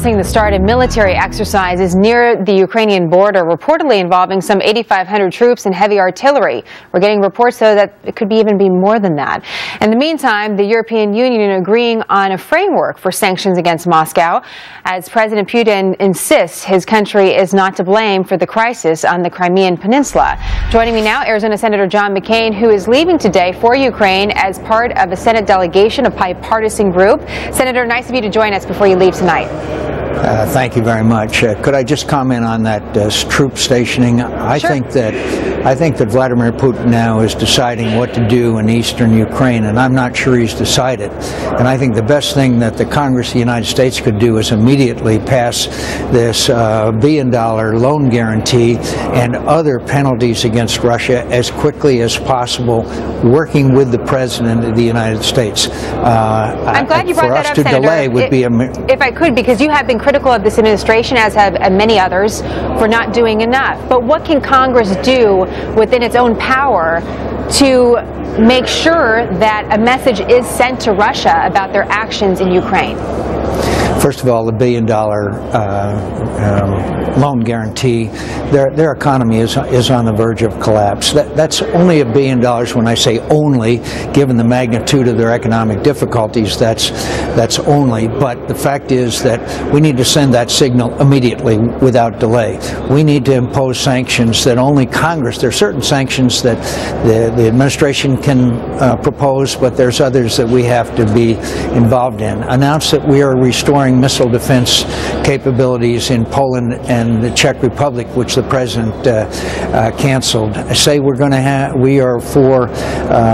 The start of military exercises near the Ukrainian border, reportedly involving some 8,500 troops and heavy artillery. We're getting reports, though, that it could even be more than that. In the meantime, the European Union agreeing on a framework for sanctions against Moscow, as President Putin insists his country is not to blame for the crisis on the Crimean Peninsula. Joining me now, Arizona Senator John McCain, who is leaving today for Ukraine as part of a Senate delegation, a bipartisan group. Senator, nice of you to join us before you leave tonight. Thank you very much. Could I just comment on that troop stationing? Sure. I think that Vladimir Putin now is deciding what to do in eastern Ukraine, and I'm not sure he's decided. And I think the best thing that the Congress of the United States could do is immediately pass this $1 billion loan guarantee and other penalties against Russia as quickly as possible, working with the President of the United States. I'm glad you brought that up, Senator. Delay would be if I could, because you have been critical of this administration, as have many others, for not doing enough. But what can Congress do within its own power to make sure that a message is sent to Russia about their actions in Ukraine? First of all, the $1 billion loan guarantee, their economy is on the verge of collapse. That's only $1 billion when I say only, given the magnitude of their economic difficulties, that's only. But the fact is that we need to send that signal immediately without delay. We need to impose sanctions that only Congress, there are certain sanctions that the administration can propose, but there's others that we have to be involved in. Announce that we are restoring missile defense capabilities in Poland and the Czech Republic, which the President canceled. Say we are for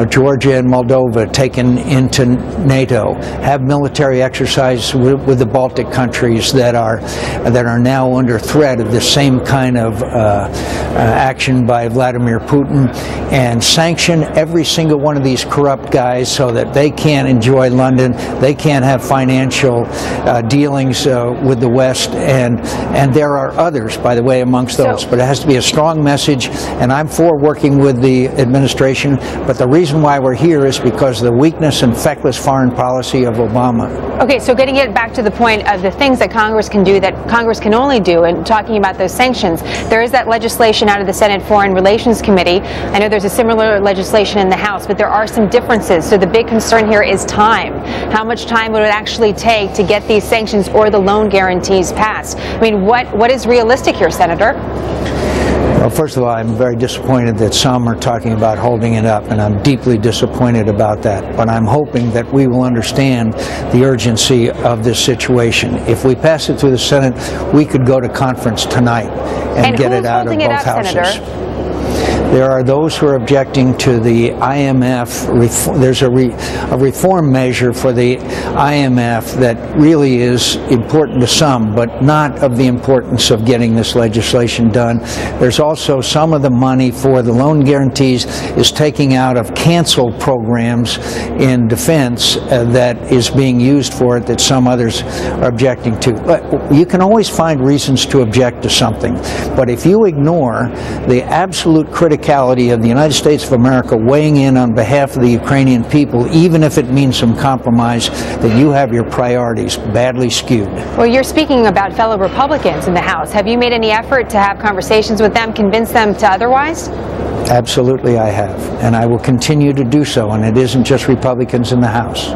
Georgia and Moldova taken into NATO. Have military exercise with the Baltic countries that are now under threat of the same kind of action by Vladimir Putin, and sanction every single one of these corrupt guys so that they can't enjoy London, they can't have financial dealings with the West, and there are others, by the way, amongst those. But it has to be a strong message, and I'm for working with the administration, but the reason why we're here is because of the weakness and feckless foreign policy of Obama. Okay, so getting it back to the point of the things that Congress can do that Congress can only do, and talking about those sanctions, there is that legislation out of the Senate Foreign Relations Committee. I know there's a similar legislation in the House, but there are some differences. So the big concern here is time. How much time would it actually take to get these sanctions or the loan guarantees passed? I mean, what is realistic here, Senator? Well, first of all, I'm very disappointed that some are talking about holding it up, and I'm deeply disappointed about that. But I'm hoping that we will understand the urgency of this situation. If we pass it through the Senate, we could go to conference tonight and get it out of both houses. Senator? There are those who are objecting to the IMF. There's a reform measure for the IMF that really is important to some, but not of the importance of getting this legislation done. There's also some of the money for the loan guarantees is taking out of canceled programs in defense that is being used for it that some others are objecting to. But you can always find reasons to object to something, but if you ignore the absolute criticality of the United States of America weighing in on behalf of the Ukrainian people, even if it means some compromise, then you have your priorities badly skewed. Well, you're speaking about fellow Republicans in the House. Have you made any effort to have conversations with them, convince them to otherwise? Absolutely, I have, and I will continue to do so, and it isn't just Republicans in the House.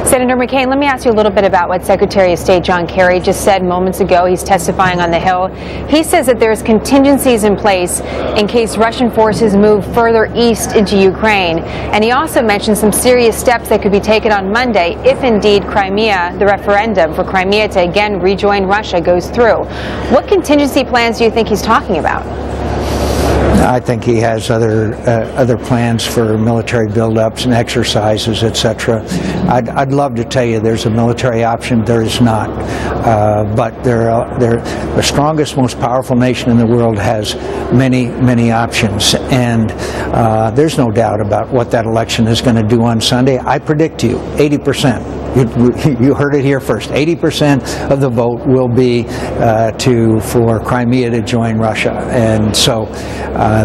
Senator McCain, let me ask you a little bit about what Secretary of State John Kerry just said moments ago. He's testifying on the Hill. He says that there's contingencies in place in case Russian forces move further east into Ukraine, and he also mentioned some serious steps that could be taken on Monday if indeed Crimea, the referendum for Crimea to again rejoin Russia, goes through. What contingency plans do you think he's talking about? I think he has other plans for military buildups and exercises, etc. I'd love to tell you there's a military option. There is not. But the strongest, most powerful nation in the world has many, many options. And there's no doubt about what that election is going to do on Sunday. I predict to you 80%. You heard it here first. 80% of the vote will be for Crimea to join Russia. And so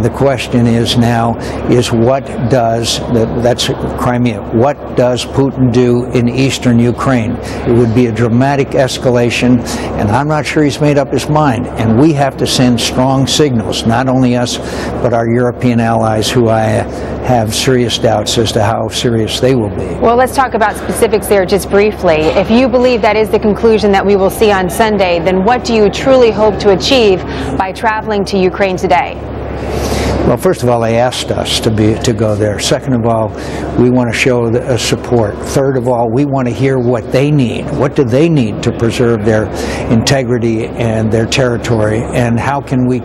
the question is now is what does, that's Crimea, what does Putin do in eastern Ukraine? It would be a dramatic escalation, and I'm not sure he's made up his mind. And we have to send strong signals, not only us, but our European allies, who I have serious doubts as to how serious they will be. Well, let's talk about specifics there just briefly. If you believe that is the conclusion that we will see on Sunday, then what do you truly hope to achieve by traveling to Ukraine today? Well, first of all, they asked us to go there. Second of all, we want to show support. Third of all, we want to hear what they need. What do they need to preserve their integrity and their territory, and how can we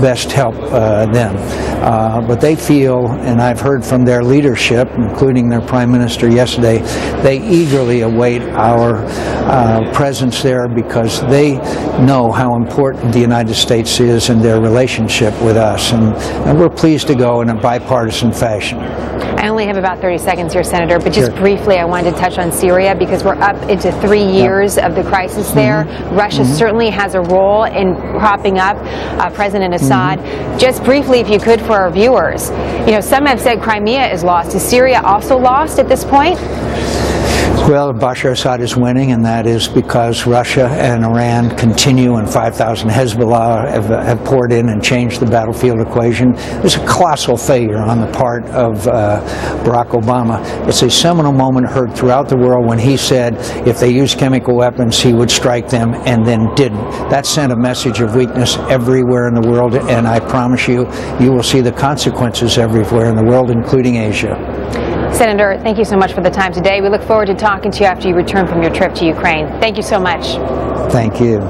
best help them? But they feel, and I've heard from their leadership, including their Prime Minister yesterday, they eagerly await our presence there because they know how important the United States is in their relationship with us. And we're pleased to go in a bipartisan fashion. I only have about 30 seconds here, Senator, but just briefly I wanted to touch on Syria because we're up into 3 years of the crisis there. Russia certainly has a role in propping up President Assad. Just briefly, if you could, for our viewers, you know, some have said Crimea is lost. Is Syria also lost at this point? Well, Bashar Assad is winning, and that is because Russia and Iran continue, and 5,000 Hezbollah have poured in and changed the battlefield equation. It's a colossal failure on the part of Barack Obama. It's a seminal moment heard throughout the world when he said if they used chemical weapons, he would strike them, and then didn't. That sent a message of weakness everywhere in the world, and I promise you, you will see the consequences everywhere in the world, including Asia. Senator, thank you so much for the time today. We look forward to talking to you after you return from your trip to Ukraine. Thank you so much. Thank you.